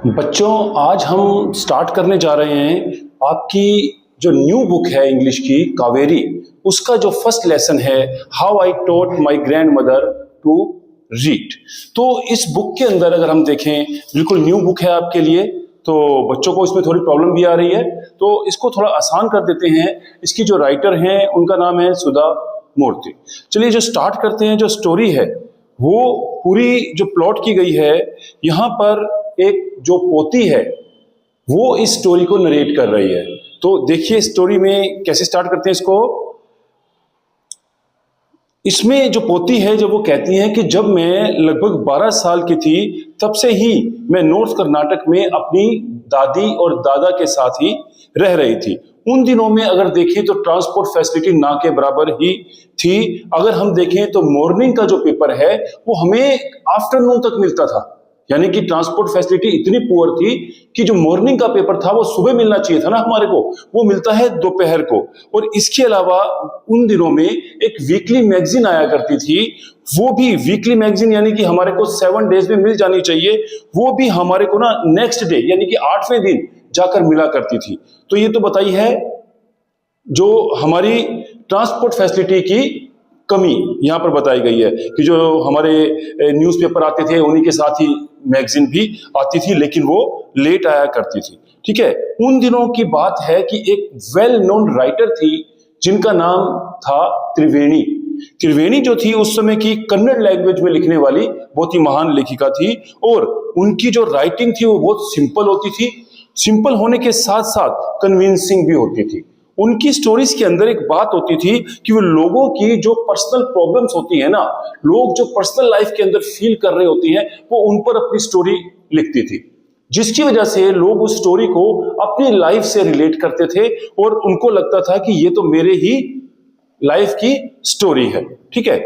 बच्चों, आज हम स्टार्ट करने जा रहे हैं आपकी जो न्यू बुक है इंग्लिश की कावेरी, उसका जो फर्स्ट लेसन है how I taught my grandmother to read. तो इस बुक के अंदर अगर हम देखें, बिल्कुल न्यू बुक है आपके लिए, तो बच्चों को इसमें थोड़ी प्रॉब्लम भी आ रही है, तो इसको थोड़ा आसान कर देते हैं। इसकी जो राइटर हैं उनका नाम है सुधा मूर्ति। चलिए जो स्टार्ट करते हैं, जो स्टोरी है वो पूरी जो प्लॉट की गई है, यहाँ पर एक जो पोती है वो इस स्टोरी को नरेट कर रही है। तो देखिए स्टोरी में कैसे स्टार्ट करते हैं इसको। इसमें जो पोती है, जब वो कहती हैं कि जब मैं लगभग 12 साल की थी तब से ही मैं नॉर्थ कर्नाटक में अपनी दादी और दादा के साथ ही रह रही थी। उन दिनों में अगर देखें तो ट्रांसपोर्ट फैसिलिटी ना के बराबर ही थी। अगर हम देखें तो मॉर्निंग का जो पेपर है वो हमें आफ्टरनून तक मिलता था, यानी कि ट्रांसपोर्ट फैसिलिटी इतनी पुअर थी कि जो मॉर्निंग का पेपर था वो सुबह मिलना चाहिए था ना हमारे को, वो मिलता है दोपहर को। और इसके अलावा उन दिनों में एक वीकली मैगजीन आया करती थी, वो भी वीकली मैगजीन यानी कि हमारे को 7 डेज में मिल जानी चाहिए, वो भी हमारे को ना नेक्स्ट डे यानी कि 8वें दिन जाकर मिला करती थी। तो ये तो बताई है जो हमारी ट्रांसपोर्ट फैसिलिटी की कमी यहां पर बताई गई है कि जो हमारे न्यूज़पेपर आते थे उन्हीं के साथ ही मैगजीन भी आती थी, लेकिन वो लेट आया करती थी। ठीक है, उन दिनों की बात है कि एक वेल नोन राइटर थी जिनका नाम था त्रिवेणी। त्रिवेणी जो थी उस समय की कन्नड़ लैंग्वेज में लिखने वाली बहुत ही महान लेखिका थी, और उनकी जो राइटिंग थी वो बहुत सिंपल होती थी। सिंपल होने के साथ साथ कन्विंसिंग भी होती थी। उनकी स्टोरीज के अंदर एक बात होती थी कि वो लोगों की जो पर्सनल प्रॉब्लम्स होती है ना, लोग जो पर्सनल लाइफ के अंदर फील कर रहे होती हैं, वो उन पर अपनी स्टोरी लिखती थी, जिसकी वजह से लोग उस स्टोरी को अपनी लाइफ से रिलेट करते थे और उनको लगता था कि ये तो मेरे ही लाइफ की स्टोरी है। ठीक है,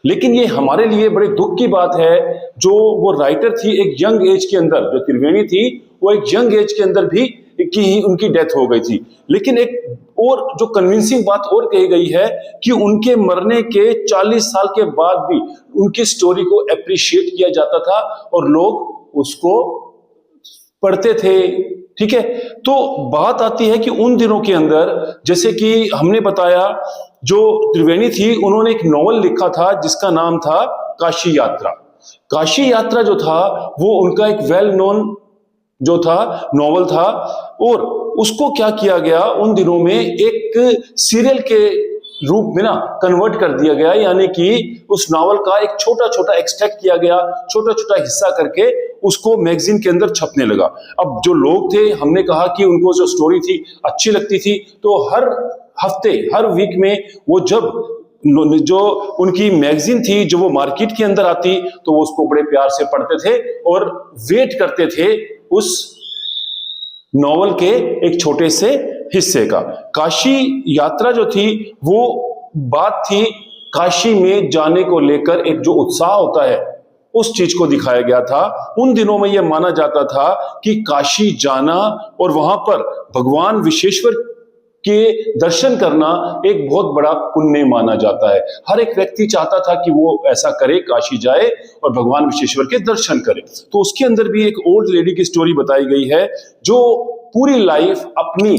लेकिन ये हमारे लिए बड़े दुख की बात है, जो वो राइटर थी एक यंग एज के अंदर, जो त्रिवेणी थी वो एक यंग एज के अंदर भी की उनकी डेथ हो गई थी। लेकिन एक और जो कन्विंसिंग बात और कही गई है कि उनके मरने के 40 साल के बाद भी उनकी स्टोरी को अप्रिशिएट किया जाता था और लोग उसको पढ़ते थे। ठीक है, तो बात आती है कि उन दिनों के अंदर, जैसे कि हमने बताया, जो त्रिवेणी थी उन्होंने एक नॉवल लिखा था जिसका नाम था काशी यात्रा। काशी यात्रा जो था वो उनका एक वेल नोन जो था नॉवल था, और उसको क्या किया गया उन दिनों में एक सीरियल के रूप में ना कन्वर्ट कर दिया गया, यानी कि उस नॉवल का एक छोटा छोटा एक्सट्रैक्ट किया गया, छोटा छोटा हिस्सा करके उसको मैगजीन के अंदर छपने लगा। अब जो लोग थे, हमने कहा कि उनको जो स्टोरी थी अच्छी लगती थी, तो हर हफ्ते हर वीक में वो जब जो उनकी मैगजीन थी जो वो मार्केट के अंदर आती तो वो उसको बड़े प्यार से पढ़ते थे और वेट करते थे उस नॉवल के एक छोटे से हिस्से का। काशी यात्रा जो थी वो बात थी काशी में जाने को लेकर, एक जो उत्साह होता है उस चीज को दिखाया गया था। उन दिनों में यह माना जाता था कि काशी जाना और वहां पर भगवान विश्वेश्वर के दर्शन करना एक बहुत बड़ा पुण्य माना जाता है। हर एक व्यक्ति चाहता था कि वो ऐसा करे, काशी जाए और भगवान विश्वेश्वर के दर्शन करे। तो उसके अंदर भी एक ओल्ड लेडी की स्टोरी बताई गई है जो पूरी लाइफ अपनी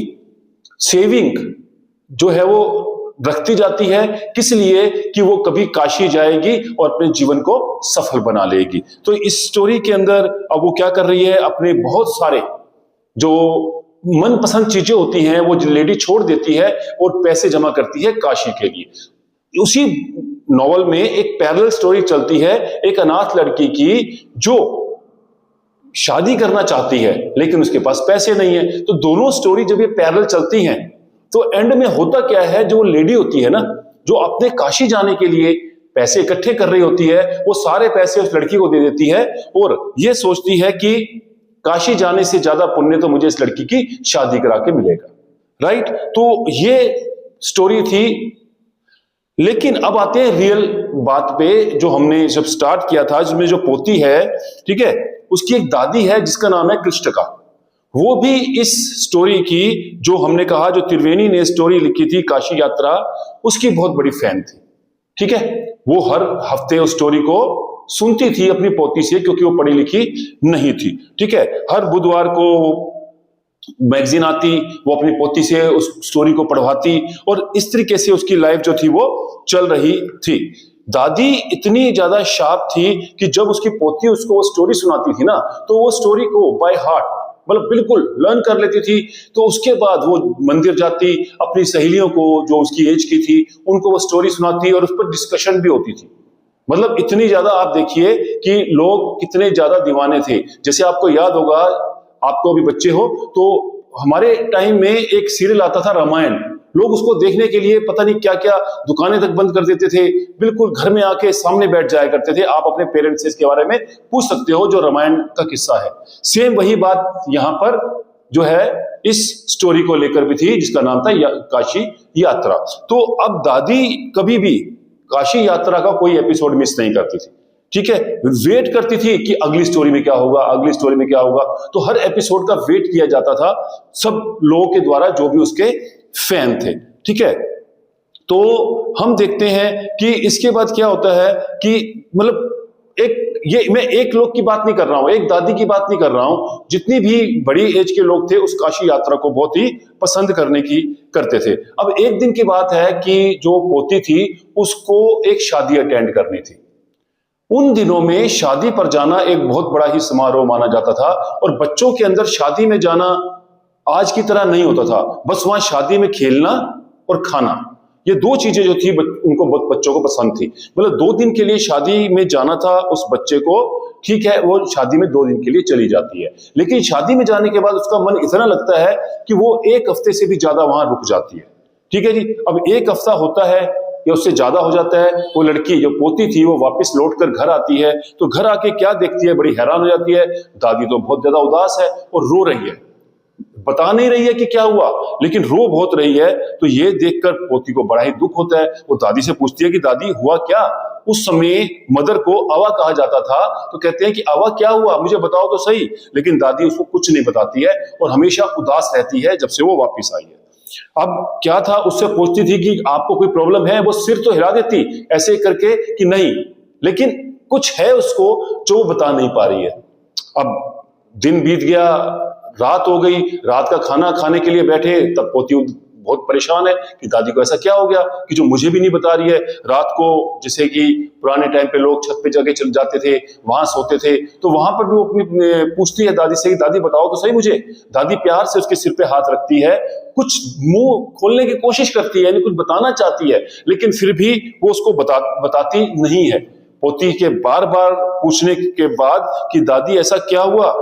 सेविंग जो है वो रखती जाती है, किस लिए कि वो कभी काशी जाएगी और अपने जीवन को सफल बना लेगी। तो इस स्टोरी के अंदर अब वो क्या कर रही है, अपने बहुत सारे जो मनपसंद चीजें होती हैं वो लेडी छोड़ देती है और पैसे जमा करती है काशी के लिए। उसी नॉवल में एक पैरेलल स्टोरी चलती है एक अनाथ लड़की की जो शादी करना चाहती है लेकिन उसके पास पैसे नहीं है। तो दोनों स्टोरी जब ये पैरेलल चलती हैं तो एंड में होता क्या है, जो लेडी होती है ना, जो अपने काशी जाने के लिए पैसे इकट्ठे कर रही होती है, वो सारे पैसे उस लड़की को दे देती है और ये सोचती है कि काशी जाने से ज्यादा पुण्य तो मुझे इस लड़की की शादी करा के मिलेगा। राइट, तो ये स्टोरी थी। लेकिन अब आते हैं रियल बात पे, जो हमने जब स्टार्ट किया था, जिसमें जो पोती है, ठीक है, उसकी एक दादी है जिसका नाम है कृष्णका। वो भी इस स्टोरी की, जो हमने कहा जो त्रिवेणी ने स्टोरी लिखी थी काशी यात्रा, उसकी बहुत बड़ी फैन थी। ठीक है, वो हर हफ्ते उस स्टोरी को सुनती थी अपनी पोती से, क्योंकि वो पढ़ी लिखी नहीं थी। ठीक है, हर बुधवार को मैगजीन आती, वो अपनी पोती से उस स्टोरी को पढ़वाती, और इस तरीके से उसकी लाइफ जो थी वो चल रही थी। दादी इतनी ज्यादा शार्प थी कि जब उसकी पोती उसको वो स्टोरी सुनाती थी ना, तो वो स्टोरी को बाय हार्ट, मतलब बिल्कुल लर्न कर लेती थी। तो उसके बाद वो मंदिर जाती, अपनी सहेलियों को जो उसकी एज की थी उनको वो स्टोरी सुनाती, और उस पर डिस्कशन भी होती थी। मतलब इतनी ज्यादा, आप देखिए कि लोग कितने ज्यादा दीवाने थे। जैसे आपको याद होगा, आपको अभी बच्चे हो तो हमारे टाइम में एक सीरियल आता था रामायण, लोग उसको देखने के लिए पता नहीं क्या क्या दुकानें तक बंद कर देते थे, बिल्कुल घर में आके सामने बैठ जाया करते थे। आप अपने पेरेंट्स से इसके बारे में पूछ सकते हो, जो रामायण का किस्सा है। सेम वही बात यहां पर जो है इस स्टोरी को लेकर भी थी, जिसका नाम था काशी यात्रा। तो अब दादी कभी भी काशी यात्रा का कोई एपिसोड मिस नहीं करती थी। ठीक है, वेट करती थी कि अगली स्टोरी में क्या होगा, अगली स्टोरी में क्या होगा। तो हर एपिसोड का वेट किया जाता था सब लोगों के द्वारा जो भी उसके फैन थे। ठीक है, तो हम देखते हैं कि इसके बाद क्या होता है कि मतलब ये मैं एक लोग की बात नहीं कर रहा हूं, एक दादी की बात नहीं कर रहा हूं, जितनी भी बड़ी एज के लोग थे उस काशी यात्रा को बहुत ही पसंद करते थे। अब एक दिन की बात है कि जो पोती थी उसको एक शादी अटेंड करनी थी। उन दिनों में शादी पर जाना एक बहुत बड़ा ही समारोह माना जाता था, और बच्चों के अंदर शादी में जाना आज की तरह नहीं होता था। बस वहां शादी में खेलना और खाना, ये दो चीजें जो थी उनको बच्चों को पसंद थी। मतलब 2 दिन के लिए शादी में जाना था उस बच्चे को, ठीक है, वो शादी में 2 दिन के लिए चली जाती है, लेकिन शादी में जाने के बाद उसका मन इतना लगता है कि वो 1 हफ्ते से भी ज्यादा वहां रुक जाती है। ठीक है जी, अब 1 हफ्ता होता है या उससे ज्यादा हो जाता है, वो लड़की जो पोती थी वो वापस लौटकर घर आती है, तो घर आके क्या देखती है, बड़ी हैरान हो जाती है। दादी तो बहुत ज्यादा उदास है और रो रही है, बता नहीं रही है कि क्या हुआ, लेकिन रो बहुत रही है। तो ये देखकर पोती को बड़ा ही दुख होता है। वो दादी से पूछती है कि दादी हुआ क्या। उस समय मदर को अवा कहा जाता था, तो कहते हैं कि अवा क्या हुआ, मुझे बताओ तो सही। लेकिन दादी उसको कुछ नहीं बताती है और हमेशा उदास रहती है जब से वो वापिस आई है। अब क्या था, उससे पूछती थी कि आपको कोई प्रॉब्लम है, वो सिर तो हिला देती ऐसे करके कि नहीं, लेकिन कुछ है उसको जो वो बता नहीं पा रही है। अब दिन बीत गया, रात हो गई, रात का खाना खाने के लिए बैठे, तब पोती बहुत परेशान है कि दादी को ऐसा क्या हो गया कि जो मुझे भी नहीं बता रही है। रात को जैसे कि पुराने टाइम पे लोग छत पे जाके चल जाते थे, वहां सोते थे, तो वहां पर भी वो अपनी पूछती है दादी से, दादी बताओ तो सही मुझे। दादी प्यार से उसके सिर पे हाथ रखती है, कुछ मुंह खोलने की कोशिश करती है, यानी कुछ बताना चाहती है, लेकिन फिर भी वो उसको बताती नहीं है। पोती के बार बार पूछने के बाद कि दादी ऐसा क्या हुआ,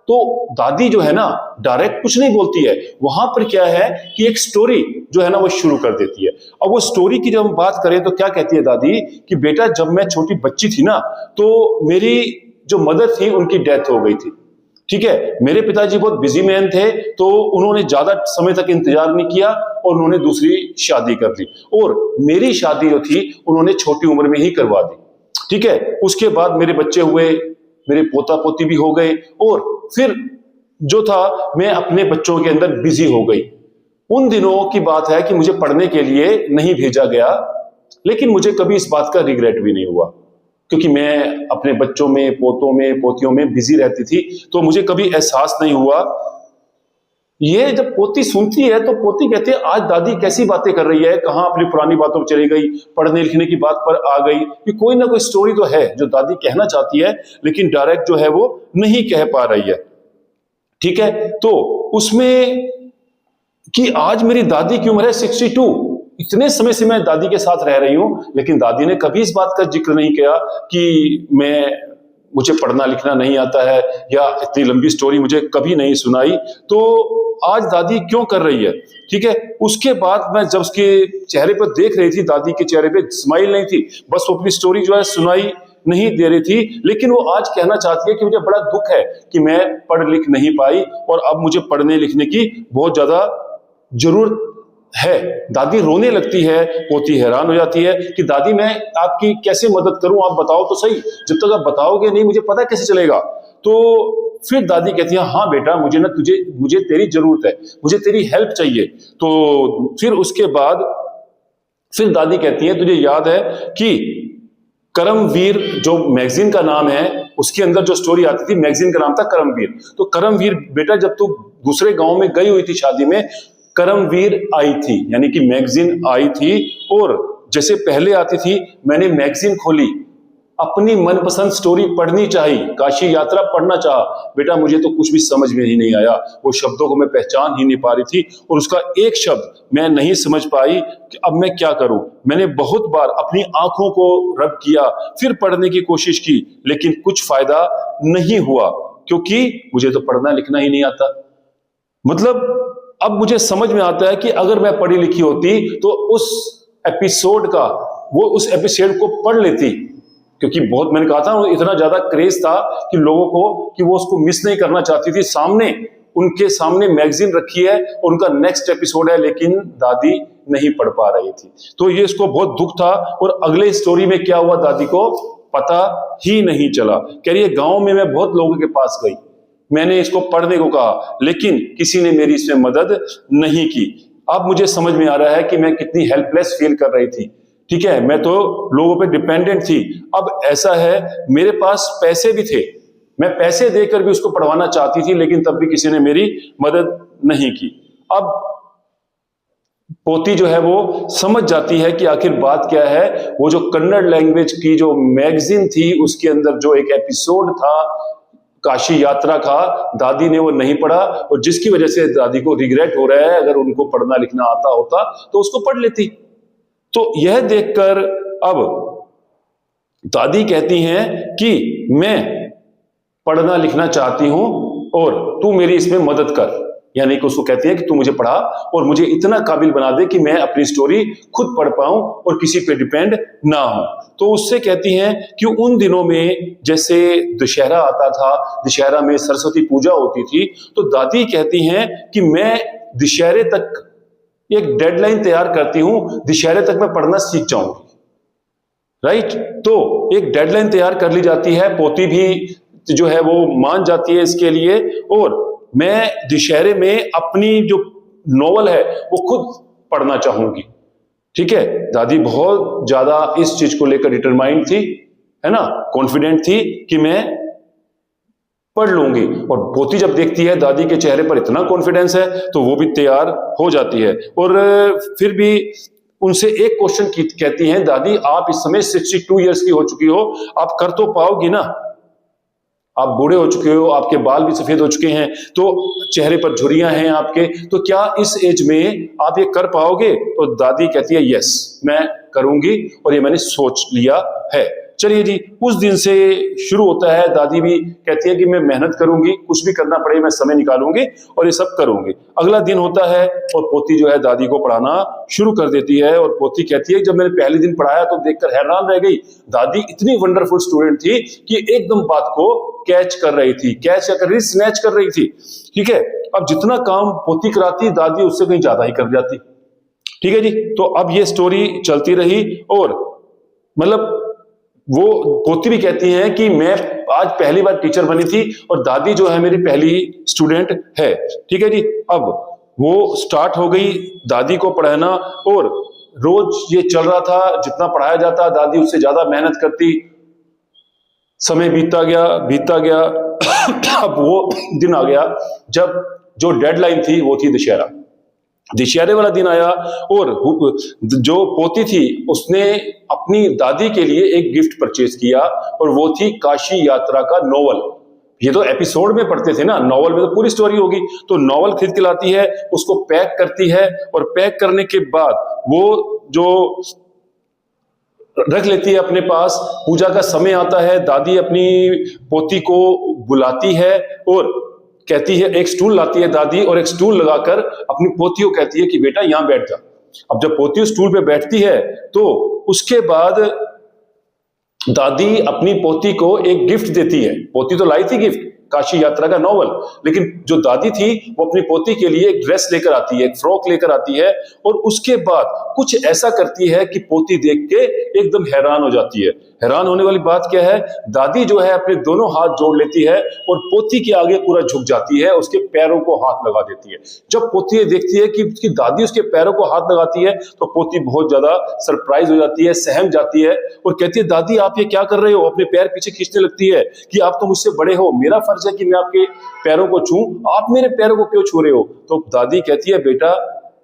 तो दादी जो है ना डायरेक्ट कुछ नहीं बोलती है। वहां पर क्या है कि एक स्टोरी जो है ना वो शुरू कर देती है। अब वो स्टोरी की जब हम बात करें तो क्या कहती है दादी कि बेटा जब मैं छोटी बच्ची थी ना, तो मेरी जो मदर थी उनकी डेथ हो गई थी। ठीक है, मेरे पिताजी बहुत बिजी मैन थे, तो उन्होंने ज्यादा समय तक इंतजार नहीं किया और उन्होंने दूसरी शादी कर ली, और मेरी शादी जो थी उन्होंने छोटी उम्र में ही करवा दी। ठीक है, उसके बाद मेरे बच्चे हुए, मेरे पोता पोती भी हो गए, और फिर जो था मैं अपने बच्चों के अंदर बिजी हो गई। उन दिनों की बात है कि मुझे पढ़ने के लिए नहीं भेजा गया, लेकिन मुझे कभी इस बात का रिग्रेट भी नहीं हुआ, क्योंकि मैं अपने बच्चों में, पोतों में, पोतियों में बिजी रहती थी, तो मुझे कभी एहसास नहीं हुआ। ये जब पोती सुनती है तो पोती कहती है आज दादी कैसी बातें कर रही है, कहां अपनी पुरानी बातों पर चली गई, पढ़ने लिखने की बात पर आ गई, कि कोई ना कोई स्टोरी तो है जो दादी कहना चाहती है, लेकिन डायरेक्ट जो है वो नहीं कह पा रही है। ठीक है, तो उसमें कि आज मेरी दादी की उम्र है 62, इतने समय से मैं दादी के साथ रह रही हूं, लेकिन दादी ने कभी इस बात का जिक्र नहीं किया कि मुझे पढ़ना लिखना नहीं आता है, या इतनी लंबी स्टोरी मुझे कभी नहीं सुनाई। तो आज दादी क्यों कर रही है। ठीक है, उसके बाद मैं जब उसके चेहरे पर देख रही थी, दादी के चेहरे पे स्माइल नहीं थी, बस वो अपनी स्टोरी जो है सुनाई नहीं दे रही थी, लेकिन वो आज कहना चाहती है कि मुझे बड़ा दुख है कि मैं पढ़ लिख नहीं पाई, और अब मुझे पढ़ने लिखने की बहुत ज्यादा जरूरत है। दादी रोने लगती है, पोती हैरान हो जाती है कि दादी मैं आपकी कैसे मदद करूं, आप बताओ तो सही, जब तक आप बताओगे नहीं मुझे पता कैसे चलेगा। तो फिर दादी कहती है हाँ बेटा, मुझे तेरी जरूरत है, मुझे तेरी हेल्प चाहिए। तो फिर उसके बाद फिर दादी कहती है तुझे याद है कि करमवीर जो मैगजीन का नाम है, उसके अंदर जो स्टोरी आती थी, मैगजीन का नाम था करमवीर। तो करमवीर बेटा जब तू दूसरे गांव में गई हुई थी शादी में, करमवीर आई थी, यानी कि मैगजीन आई थी। और जैसे पहले आती थी, मैंने मैगजीन खोली, अपनी मनपसंद स्टोरी पढ़नी चाहिए, काशी यात्रा पढ़ना चाहा। बेटा मुझे तो कुछ भी समझ में ही नहीं आया, वो शब्दों को मैं पहचान ही नहीं पा रही थी, और उसका एक शब्द मैं नहीं समझ पाई कि अब मैं क्या करूं। मैंने बहुत बार अपनी आंखों को रब किया, फिर पढ़ने की कोशिश की, लेकिन कुछ फायदा नहीं हुआ, क्योंकि मुझे तो पढ़ना लिखना ही नहीं आता। मतलब अब मुझे समझ में आता है कि अगर मैं पढ़ी लिखी होती तो उस एपिसोड को पढ़ लेती, क्योंकि बहुत, मैंने कहा था, इतना ज्यादा क्रेज था कि लोगों को, कि वो उसको मिस नहीं करना चाहती थी। उनके सामने मैगजीन रखी है और उनका नेक्स्ट एपिसोड है, लेकिन दादी नहीं पढ़ पा रही थी। तो ये इसको बहुत दुख था। और अगले स्टोरी में क्या हुआ दादी को पता ही नहीं चला। कह रही है गांव में मैं बहुत लोगों के पास गई, मैंने इसको पढ़ने को कहा, लेकिन किसी ने मेरी इसमें मदद नहीं की। अब मुझे समझ में आ रहा है कि मैं कितनी हेल्पलेस फील कर रही थी। ठीक है, मैं तो लोगों पे डिपेंडेंट थी। अब ऐसा है, मेरे पास पैसे भी थे, मैं पैसे देकर भी उसको पढ़वाना चाहती थी, लेकिन तब भी किसी ने मेरी मदद नहीं की। अब पोती जो है वो समझ जाती है कि आखिर बात क्या है। वो जो कन्नड़ लैंग्वेज की जो मैगजीन थी, उसके अंदर जो एक एपिसोड था काशी यात्रा का, दादी ने वो नहीं पढ़ा, और जिसकी वजह से दादी को रिग्रेट हो रहा है, अगर उनको पढ़ना लिखना आता होता तो उसको पढ़ लेती। तो यह देखकर अब दादी कहती हैं कि मैं पढ़ना लिखना चाहती हूं और तू मेरी इसमें मदद कर। यानी कि उसको कहती है कि तू मुझे पढ़ा और मुझे इतना काबिल बना दे कि मैं अपनी स्टोरी खुद पढ़ पाऊं और किसी पे डिपेंड ना हो। तो उससे कहती हैं कि उन दिनों में जैसे दशहरा आता था, दशहरा में सरस्वती पूजा होती थी, तो दादी कहती हैं कि मैं दशहरे तक एक डेडलाइन तैयार करती हूं, दशहरे तक मैं पढ़ना सीख जाऊंगी। राइट, तो एक डेडलाइन तैयार कर ली जाती है, पोती भी जो है वो मान जाती है इसके लिए, और मैं दशहरे में अपनी जो नॉवल है वो खुद पढ़ना चाहूंगी। ठीक है, दादी बहुत ज्यादा इस चीज को लेकर डिटरमाइंड थी, है ना, कॉन्फिडेंट थी कि मैं पढ़ लूंगी। और पोती जब देखती है दादी के चेहरे पर इतना कॉन्फिडेंस है, तो वो भी तैयार हो जाती है। और फिर भी उनसे एक क्वेश्चन कहती हैं, दादी आप इस समय 62 इयर्स की हो चुकी हो, आप कर तो पाओगी ना, आप बूढ़े हो चुके हो, आपके बाल भी सफेद हो चुके हैं, तो चेहरे पर झुर्रियां हैं आपके, तो क्या इस एज में आप ये कर पाओगे? तो दादी कहती है यस, मैं करूंगी और ये मैंने सोच लिया है। चलिए जी, उस दिन से शुरू होता है। दादी भी कहती है कि मैं मेहनत करूंगी, कुछ भी करना पड़े मैं समय निकालूंगी और ये सब करूंगी। अगला दिन होता है और पोती जो है दादी को पढ़ाना शुरू कर देती है। और पोती कहती है जब मैंने पहले दिन पढ़ाया तो देखकर हैरान रह गई, दादी इतनी वंडरफुल स्टूडेंट थी कि एकदम बात को कैच कर रही थी, कैच कर रही, स्नैच कर रही थी। ठीक है, अब जितना काम पोती कराती दादी उससे कहीं ज्यादा ही कर जाती। ठीक है जी, तो अब ये स्टोरी चलती रही और मतलब वो पोती भी कहती है कि मैं आज पहली बार टीचर बनी थी और दादी जो है मेरी पहली स्टूडेंट है। ठीक है जी, अब वो स्टार्ट हो गई दादी को पढ़ाना और रोज ये चल रहा था, जितना पढ़ाया जाता दादी उससे ज्यादा मेहनत करती। समय बीतता गया अब वो दिन आ गया जब जो डेडलाइन थी वो थी दशहरा। दशहरे वाला दिन आया और जो पोती थी उसने अपनी दादी के लिए एक गिफ्ट परचेज किया और वो थी काशी यात्रा का नॉवल। ये तो एपिसोड में पढ़ते थे ना, नॉवल में तो पूरी स्टोरी होगी। तो नॉवल खरीद के लाती है, उसको पैक करती है और पैक करने के बाद वो जो रख लेती है अपने पास। पूजा का समय आता है, दादी अपनी पोती को बुलाती है और कहती है, एक स्टूल लाती है दादी और एक स्टूल लगाकर अपनी पोती को कहती है कि बेटा यहां बैठ जा। अब जब पोती उस स्टूल पे बैठती है तो उसके बाद दादी अपनी पोती को एक गिफ्ट देती है। पोती तो लाई थी गिफ्ट, काशी यात्रा का नॉवल, लेकिन जो दादी थी वो अपनी पोती के लिए एक ड्रेस लेकर आती है, एक फ्रॉक लेकर आती है और उसके बाद कुछ ऐसा करती है कि पोती देख के एकदम हैरान हो जाती है। हैरान होने वाली बात क्या है, दादी जो है अपने दोनों हाथ जोड़ लेती है और पोती के आगे पूरा झुक जाती है, उसके पैरों को हाथ लगा देती है। जब पोती ये देखती है कि उसकी दादी उसके पैरों को हाथ लगाती है तो पोती बहुत ज्यादा सरप्राइज हो जाती है, सहम जाती है और कहती है, दादी आप ये क्या कर रहे हो? अपने पैर पीछे खींचने लगती है कि आप तो मुझसे बड़े हो, मेरा फर्ज है कि मैं आपके पैरों को छूं, आप मेरे पैरों को क्यों छू रहे हो? तो दादी कहती है, बेटा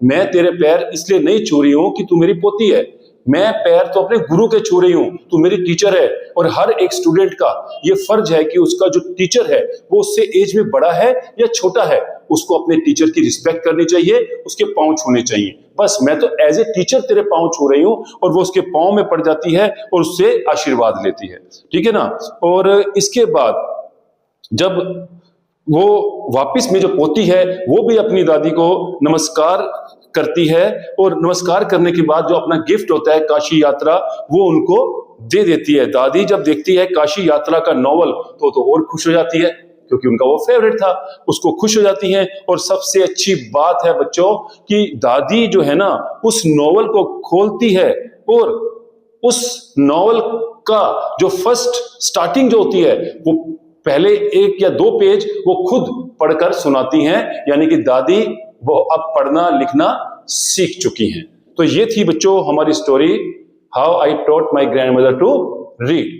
मैं तेरे पैर इसलिए नहीं छू रही हूं कि तू मेरी पोती है, मैं पैर तो अपने गुरु के छू रही हूं, तू मेरी टीचर है और हर एक स्टूडेंट का ये फर्ज है कि उसका जो टीचर है वो उससे एज में बड़ा है या छोटा है, उसको अपने टीचर की रिस्पेक्ट करनी चाहिए, उसके पांव छूने चाहिए। बस मैं तो एज ए टीचर तेरे पांव छू रही हूं और वो उसके पांव में पड़ जाती है और उससे आशीर्वाद लेती है, ठीक है ना। और इसके बाद जब वो वापिस में जो पोती है वो भी अपनी दादी को नमस्कार करती है और नमस्कार करने के बाद जो अपना गिफ्ट होता है काशी यात्रा वो उनको दे देती है। दादी जब देखती है काशी यात्रा का नॉवल तो और खुश हो जाती है क्योंकि उनका वो फेवरेट था, उसको खुश हो जाती हैं। और सबसे अच्छी बात है बच्चों कि दादी जो है ना उस नॉवल को खोलती है और उस नॉवल का जो फर्स्ट स्टार्टिंग जो होती है वो पहले 1 या 2 पेज वो खुद पढ़कर सुनाती हैं, यानी कि दादी वो अब पढ़ना लिखना सीख चुकी हैं। तो ये थी बच्चों हमारी story, how I taught my grandmother to read.